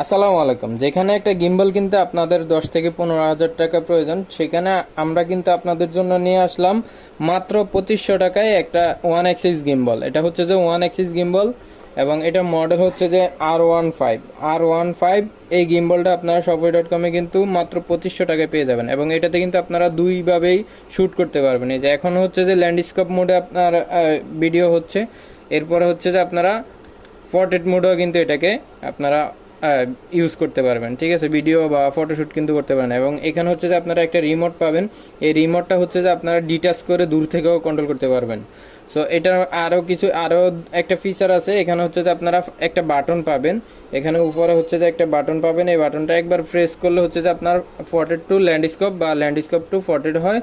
আসসালামু আলাইকুম। যেখানে একটা গিম্বল কিনতে আপনাদের 10 থেকে 15 হাজার টাকা প্রয়োজন, সেখানে আমরা কিন্তু আপনাদের জন্য নিয়ে আসলাম মাত্র 2500 টাকায় একটা 1 অ্যাক্সিস গিম্বল। এটা হচ্ছে যে 1 অ্যাক্সিস গিম্বল এবং এটা মডেল হচ্ছে যে R15। এই গিম্বলটা আপনারা shopify.com-এ কিন্তু মাত্র 2500 টাকায় পেয়ে যাবেন এবং এটাতে কিন্তু আপনারা দুইভাবেই শ্যুট করতে পারবেন। এই যে এখন হচ্ছে যে ল্যান্ডস্কেপ মোডে আপনার ভিডিও হচ্ছে, এরপরে হচ্ছে যে আপনারা পোর্ট্রেট মোডেও কিন্তু এটাকে আপনারা ইউজ করতে পারবেন। ঠিক আছে, ভিডিও বা ফটোশ্যুট কিন্তু করতে পারেন। এবং এখানে হচ্ছে যে আপনারা একটা রিমোট পাবেন। এই রিমোটটা হচ্ছে যে আপনারা ডিটাচ করে দূর থেকেও কন্ট্রোল করতে পারবেন। সো এটা আরও একটা ফিচার আছে। এখানে হচ্ছে যে আপনারা একটা বাটন পাবেন, এখানে উপরে হচ্ছে যে একটা বাটন পাবেন। এই বাটনটা একবার প্রেস করলে হচ্ছে যে আপনার পোর্ট্রেট টু ল্যান্ডস্কেপ বা ল্যান্ডস্কেপ টু পোর্ট্রেট হয়।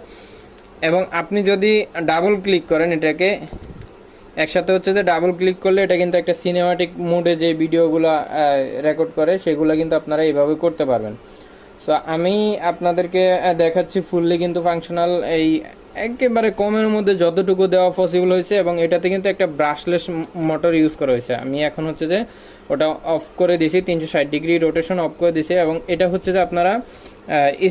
এবং আপনি যদি ডাবল ক্লিক করেন এটাকে একসাথে, হচ্ছে যে ডাবল ক্লিক করলে এটা কিন্তু একটা সিনেমাটিক মুডে যে ভিডিওগুলো রেকর্ড করে সেগুলো কিন্তু আপনারা এইভাবে করতে পারবেন। সো আমি আপনাদেরকে দেখাচ্ছি ফুললি কিন্তু ফাংশনাল, এই একেবারে কমের মধ্যে যতটুকু দেওয়া পসিবল হয়েছে। এবং এটাতে কিন্তু একটা ব্রাশলেস মোটর ইউজ করা হয়েছে। আমি এখন হচ্ছে যে ওটা অফ করে দিছি, 360 ডিগ্রি রোটেশন অফ করে দিছি। এবং এটা হচ্ছে যে আপনারা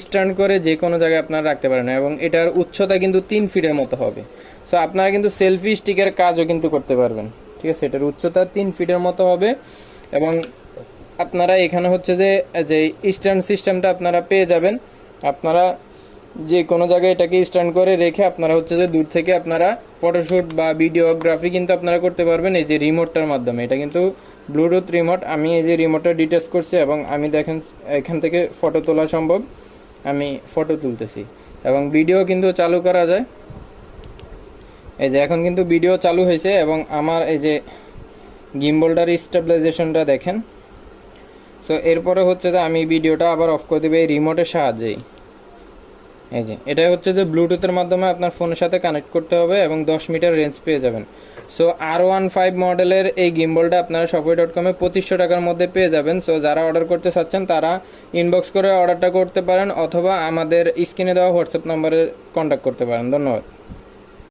স্ট্যান্ড করে যে কোনো জায়গায় আপনারা রাখতে পারেন। এবং এটার উচ্চতা কিন্তু 3 ফিটের মতো হবে। সো আপনারা কিন্তু সেলফি স্টিকের কাজও কিন্তু করতে পারবেন। ঠিক আছে, এটার উচ্চতা 3 ফিটের মতো হবে। এবং আপনারা এখানে হচ্ছে যে যে স্ট্যান্ড সিস্টেমটা আপনারা পেয়ে যাবেন। আপনারা যে কোনো জায়গায় এটাকে স্ট্যান্ড করে রেখে আপনারা হচ্ছে যে দূর থেকে আপনারা ফটোশ্যুট বা ভিডিওগ্রাফি কিন্তু আপনারা করতে পারবেন এই যে রিমোটটার মাধ্যমে। এটা কিন্তু ব্লুটুথ রিমোট। আমি এই যে রিমোটটা ডিটাচ করছি এবং আমি দেখেন এখান থেকে ফটো তোলা সম্ভব, আমি ফটো তুলতেছি এবং ভিডিও কিন্তু চালু করা যায়। এই যে এখন কিন্তু ভিডিও চালু হয়েছে এবং আমার এই যে গিম্বলটার স্টেবিলাইজেশনটা দেখেন। সো এরপরে হচ্ছে যে আমি ভিডিওটা আবার অফ করে দেবো এই রিমোটের সাহায্যেই। এই যে এটা হচ্ছে যে ব্লুটুথের মাধ্যমে আপনার ফোনের সাথে কানেক্ট করতে হবে এবং 10 মিটার রেঞ্জ পেয়ে যাবেন। সো R15 মডেলের এই গিম্বলটা আপনারা shopify.com-এ 2500 টাকার মধ্যে পেয়ে যাবেন। সো যারা অর্ডার করতে চাচ্ছেন তারা ইনবক্স করে অর্ডারটা করতে পারেন অথবা আমাদের স্ক্রিনে দেওয়া হোয়াটসঅ্যাপ নম্বরে কন্ট্যাক্ট করতে পারেন। ধন্যবাদ।